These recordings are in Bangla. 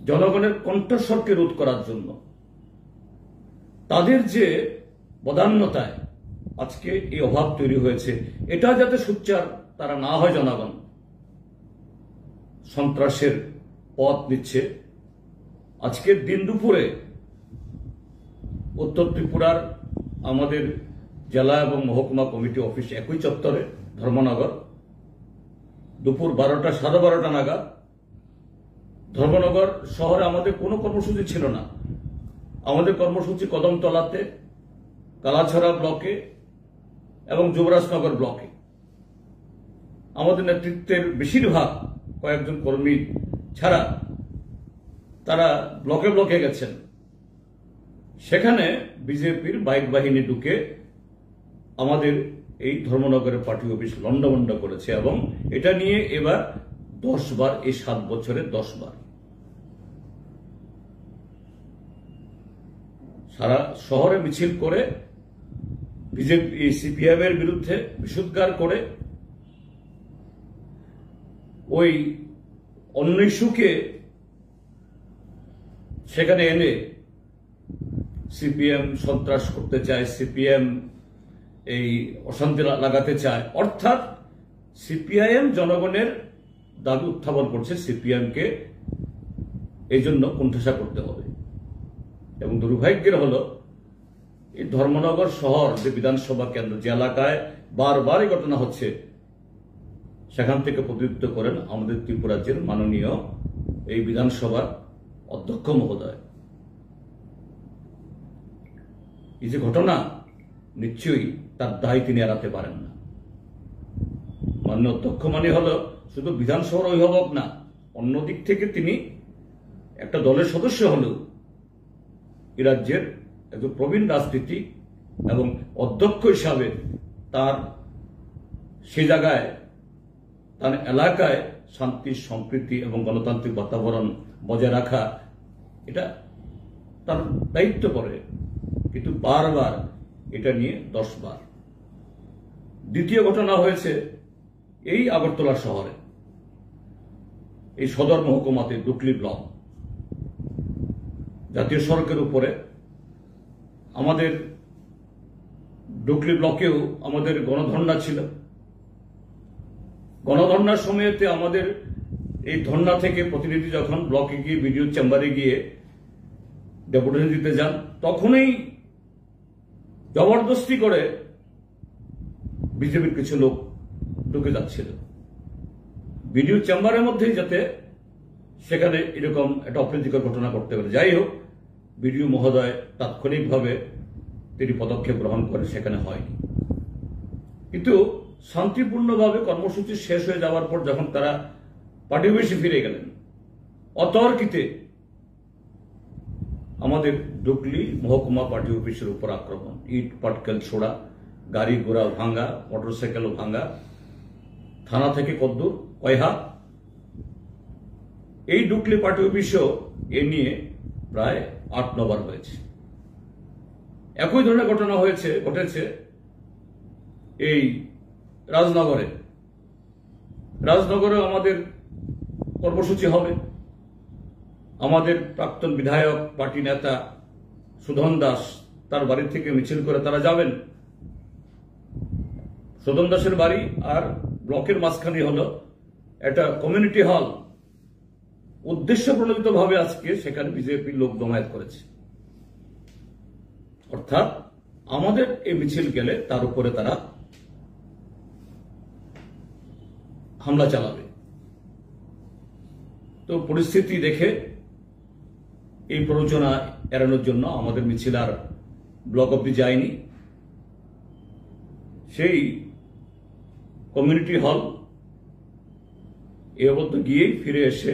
জনগণের কণ্ঠস্বরকে রোধ করার জন্য তাদের যে বদান্যতায় আজকে এই অভাব তৈরি হয়েছে, এটা যাতে সোচ্চার তারা না হয়, জনগণ সন্ত্রাসের পথ নিচ্ছে। আজকের দিন দুপুরে উত্তর ত্রিপুরার আমাদের জেলা এবং মহকুমা কমিটি অফিস একই চত্বরে ধর্মনগর, দুপুর 12টা 12:30 নাগাদ ধর্মনগর শহরে আমাদের কোনো কর্মসূচি ছিল না। আমাদের কর্মসূচি কদমতলাতে, কালাছড়া ব্লকে এবং যুবরাজনগর ব্লকে। আমাদের নেতৃত্বের বেশিরভাগ কয়েকজন কর্মী ছাড়া তারা ব্লকে ব্লকে গেছেন। সেখানে বিজেপির বাইক বাহিনী ঢুকে আমাদের এই ধর্মনগরের পার্টি অফিস লন্ডভন্ড করেছে এবং এটা নিয়ে এবার 10 বার, এই 7 বছরে 10 বার সারা শহরে মিছিল করে বিজেপি সিপিএম এর বিরুদ্ধে বিষোদ্গার করে ওই অন্য ইস্যুকে সেখানে এনে সিপিএম সন্ত্রাস করতে চায়, সিপিএম এই অশান্তি লাগাতে চায়। অর্থাৎ সিপিআইএম জনগণের দাবি উত্থাপন করছে, সিপিএমকে এই জন্য কোণঠাসা করতে হবে। এবং দুর্ভাগ্যের হলো এই ধর্মনগর শহর যে বিধানসভা কেন্দ্র, যে এলাকায় বারবার এই ঘটনা হচ্ছে, সেখান থেকে প্রতিনিধিত্ব করেন আমাদের ত্রিপুরা রাজ্যের মাননীয় এই বিধানসভার অধ্যক্ষ মহোদয়। এই যে ঘটনা, নিশ্চয়ই তার দায় তিনি এড়াতে পারেন না। মাননীয় অধ্যক্ষ মানে হলো শুধু বিধানসভার অভিভাবক না, অন্যদিক থেকে তিনি একটা দলের সদস্য হলেও এই রাজ্যের একজন প্রবীণ রাজনীতিক এবং অধ্যক্ষ হিসাবে তার সে জায়গায়, তার এলাকায় শান্তি, সম্প্রীতি এবং গণতান্ত্রিক বাতাবরণ বজায় রাখা, এটা তার দায়িত্ব পড়ে। কিন্তু বারবার এটা নিয়ে 10 বার। দ্বিতীয় ঘটনা হয়েছে এই আগরতলা শহরে, এই সদর মহকুমাতে ডুকলি ব্লক, জাতীয় সড়কের উপরে আমাদের ডুকলি ব্লকেও আমাদের গণধর্ণা ছিল। গণধর্ণার সময়তে আমাদের এই ধর্ণা থেকে প্রতিনিধি যখন ব্লকে গিয়ে বিডিও চেম্বারে গিয়ে ডেপুটেশন দিতে যান, তখনই জবরদস্তি করে বিজেপির কিছু লোক ঢুকে যাচ্ছিল বিডিও চেম্বারের মধ্যেই, যাতে সেখানে এরকম একটা অপ্রীতিকর ঘটনা করতে পারে। যাই হোক, বিডিও মহোদয় তাৎক্ষণিকভাবে তিনি পদক্ষেপ গ্রহণ করে, সেখানে হয়নি। কিন্তু শান্তিপূর্ণভাবে কর্মসূচি শেষ হয়ে যাওয়ার পর যখন তারা পার্টি অফিসে ফিরে গেলেন, অতর্কিতে আমাদের ডুকলি মহকুমা পার্টি অফিসের উপর আক্রমণ, ইট পাটকেল ছোড়া, গাড়ি ঘোড়া ভাঙ্গা, মোটরসাইকেলও ভাঙ্গা, থানা থেকে কদ্দূর কয়হা। এই ডুকলি পার্টি অফিসেও এ নিয়ে প্রায় 8-9 বার হয়েছে। একই ধরনের ঘটনা ঘটেছে এই রাজনগরে আমাদের কর্মসূচি হবে। আমাদের প্রাক্তন বিধায়ক পার্টি নেতা সুধন দাস, তার বাড়ি থেকে মিছিল করে তারা যাবেন। সুধন দাসের বাড়ি আর ব্লকের মাঝখানে হলো একটা কমিউনিটি হল। উদ্দেশ্য প্রণোদিতভাবে আজকে সেখানে বিজেপির লোক জমায়েত করেছে। অর্থাৎ আমাদের এই মিছিল গেলে তার উপরে তারা হামলা চালাবে। তো পরিস্থিতি দেখে এই প্ররোচনা এড়ানোর জন্য আমাদের মিছিল আর ব্লক অব্দি যায়নি। সেই কমিউনিটি হল এ অবধি গিয়েই ফিরে এসে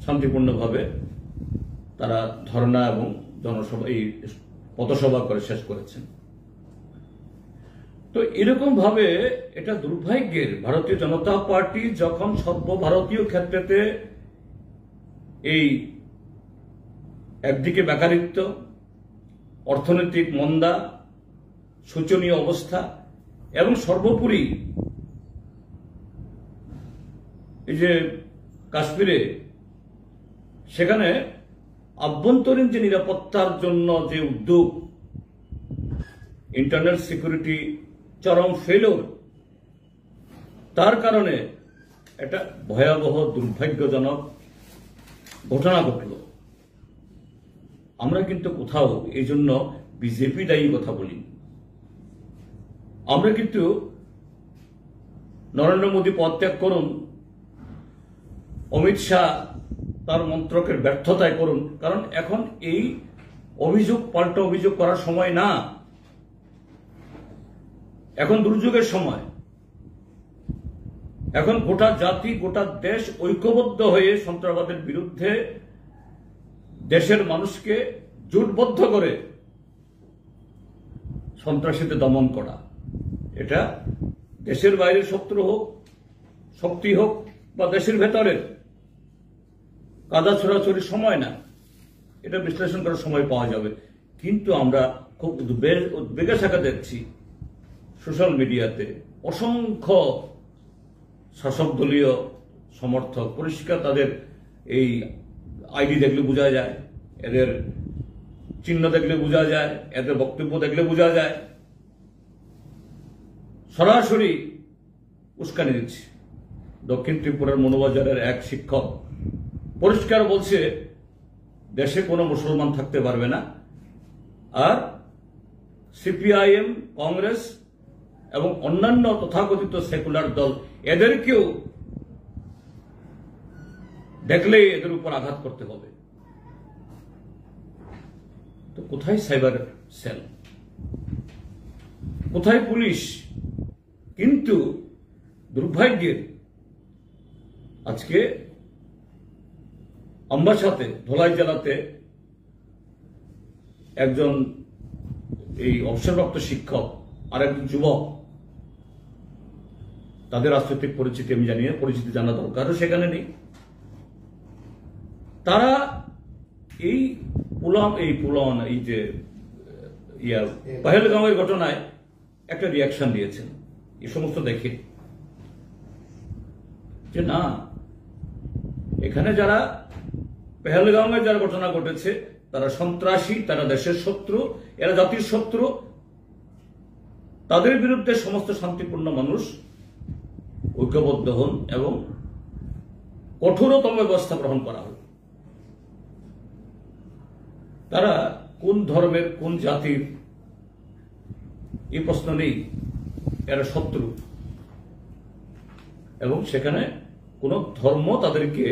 শান্তিপূর্ণভাবে তারা ধর্ণা এবং জনসভা, এই পথসভা করে শেষ করেছেন। তো এরকম ভাবে এটা দুর্ভাগ্যের, ভারতীয় জনতা পার্টি যখন সর্বভারতীয় ক্ষেত্রেতে এই একদিকে বেকারিত্ব, অর্থনৈতিক মন্দা, শোচনীয় অবস্থা এবং সর্বোপরি এই যে কাশ্মীরে সেখানে আভ্যন্তরীণ যে নিরাপত্তার জন্য যে উদ্যোগ, ইন্টারনাল সিকিউরিটি চরম ফেলিওর, তার কারণে একটা ভয়াবহ দুর্ভাগ্যজনক ঘটনা ঘটল। আমরা কিন্তু কোথাও এই জন্য বিজেপি দায়ী কথা বলি। আমরা কিন্তু নরেন্দ্র মোদী পদত্যাগ করুন, অমিত শাহ তার মন্ত্রকের ব্যর্থতায় করুন, কারণ এখন এই অভিযোগ পাল্টা অভিযোগ করার সময় না, এখন দুর্যোগের সময়। এখন গোটা জাতি, গোটা দেশ ঐক্যবদ্ধ হয়ে সন্ত্রাসবাদের বিরুদ্ধে দেশের মানুষকে জোটবদ্ধ করে সন্ত্রাসীদের দমন করা। এটা দেশের বাইরের শত্রু হোক, শক্তি হোক, বা দেশের ভেতরের, কাদা ছোড়াছড়ির সময় না, এটা বিশ্লেষণ করার সময় পাওয়া যাবে। কিন্তু আমরা খুব উদ্বেগের সাথে দেখছি সোশ্যাল মিডিয়াতে অসংখ্য শাসক দলীয় সমর্থক, পরিষ্কার তাদের এই আইডি দেখলে বোঝা যায়, এদের চিহ্ন দেখলে বোঝা যায়, এদের বক্তব্য দেখলে বোঝা যায়, সরাসরি উস্কানি দিচ্ছে। দক্ষিণ ত্রিপুরার মনোবাজারের এক শিক্ষক পরিষ্কার বলছে দেশে কোনো মুসলমান থাকতে পারবে না, আর সিপিআইএম, কংগ্রেস এবং অন্যান্য তথাকথিত সেকুলার দল এদেরকেও দেখলেই এদের উপর আঘাত করতে হবে। তো কোথায় সাইবার সেল, কোথায় পুলিশ? কিন্তু দুর্ভাগ্যের আজকে আম্বাসাতে, ধলাই জেলাতে একজন এই অবসরপ্রাপ্ত শিক্ষক আর একজন যুবক, তাদের রাজনৈতিক পরিচিতি আমি জানি না, পরিচিতি জানা দরকার, সেখানে নেই। তারা এই যে পহেলগাঁওয়ের ঘটনায় একটা রিয়াকশন দিয়েছেন এই সমস্ত দেখে, যে না, এখানে যারা পহেলগাঁওয়ে যারা ঘটনা ঘটেছে তারা সন্ত্রাসী, তারা দেশের শত্রু, এরা জাতির শত্রু, তাদের বিরুদ্ধে সমস্ত শান্তিপূর্ণ মানুষ ঐক্যবদ্ধ হন এবং কঠোরতম ব্যবস্থা গ্রহণ করা হোক। তারা কোন ধর্মের, কোন জাতির, এই প্রশ্ন নেই, এরা শত্রু, এবং সেখানে কোন ধর্ম তাদেরকে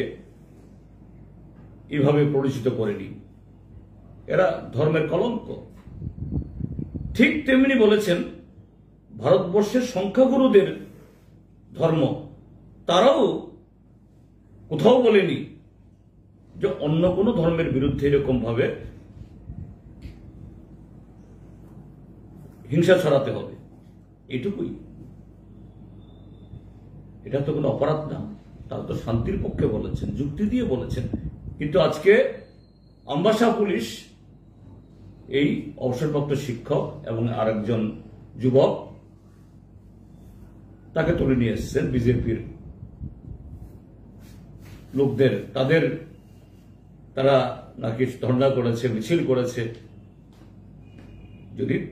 এভাবে পরিচিত করেনি, এরা ধর্মের কলঙ্ক। ঠিক তেমনি বলেছেন ভারতবর্ষের সংখ্যাগুরুদের ধর্ম, তারাও কোথাও বলেনি যে অন্য কোন ধর্মের বিরুদ্ধে এরকম ভাবে হিংসা ছড়াতে হবে, এটুকুই। এটা তো কোনো অপরাধ না, তারা তো শান্তির পক্ষে বলেছেন, যুক্তি দিয়ে বলেছেন। কিন্তু আজকে আম্বাসা পুলিশ এই অবসরপ্রাপ্ত শিক্ষক এবং আরেকজন যুবক, তাকে তুলে নিয়ে এসেছেন বিজেপির লোকদের, তারা নাকি ধর্ণা করেছে, মিছিল করেছে।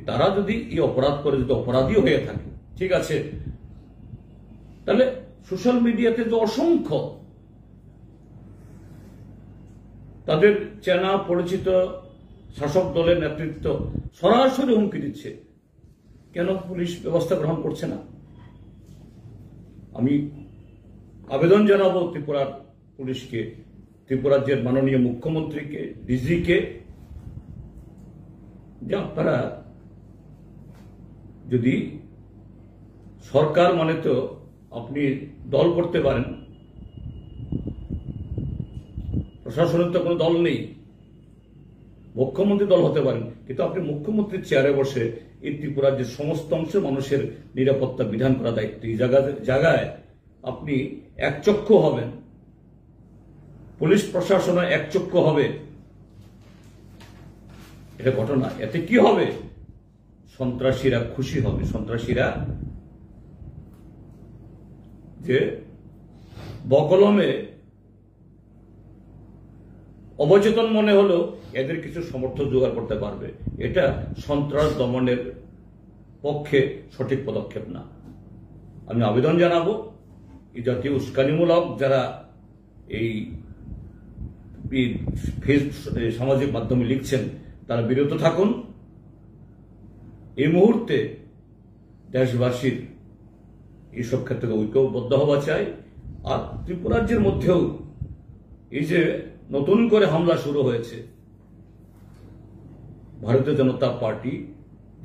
তারা যদি এই অপরাধ করে, যদি অপরাধী হয়ে থাকে, ঠিক আছে, তাহলে সোশ্যাল মিডিয়াতে যে অসংখ্য তাদের চেনা পরিচিত শাসক দলের নেতৃত্ব সরাসরি হুমকি দিচ্ছে, কেন পুলিশ ব্যবস্থা গ্রহণ করছে না? আমি আবেদন জানাবো ত্রিপুরার পুলিশকে, ত্রিপুরা রাজ্যের মাননীয় মুখ্যমন্ত্রীকে, ডিজিকে, যে আপনারা যদি সরকার মানে তো আপনি দল করতে পারেন, প্রশাসনের তো কোনো দল নেই, মুখ্যমন্ত্রী দল হতে পারেন, কিন্তু আপনি মুখ্যমন্ত্রীর চেয়ারে বসে এই ত্রিপুরার যে সমস্ত অংশের মানুষের নিরাপত্তা বিধান করা দায়িত্ব, এই জায়গায় আপনি একচক্ষু হবেন, পুলিশ প্রশাসন একচক্ষু হবে। এটা ঘটনা, এতে কি হবে? সন্ত্রাসীরা খুশি হবে, সন্ত্রাসীরা যে বকলমে অবচেতন মনে হলো এদের কিছু সমর্থন জোগাড় করতে পারবে। এটা সন্ত্রাস দমনের পক্ষে সঠিক পদক্ষেপ না। আমি আবেদন জানাবো এই জাতীয় উস্কানিমূলক যারা এই সামাজিক মাধ্যমে লিখছেন তারা বিরত থাকুন। এই মুহূর্তে দেশবাসীর এইসব ক্ষেত্রে ঐক্যবদ্ধ হওয়া চাই। আর ত্রিপুরাজ্যের মধ্যেও এই যে নতুন করে হামলা শুরু হয়েছে, ভারতীয় জনতা পার্টি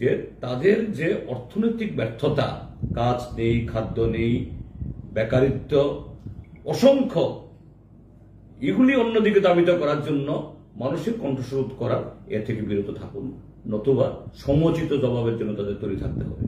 যে তাদের যে অর্থনৈতিক ব্যর্থতা, কাজ নেই, খাদ্য নেই, বেকারিত্ব অসংখ্য, এগুলি অন্যদিকে দাবিত করার জন্য মানুষের কণ্ঠস্বর করার এ থেকে বিরত থাকুন, নতুবা সমুচিত জবাবের জন্য তাদের তৈরি থাকতে হবে।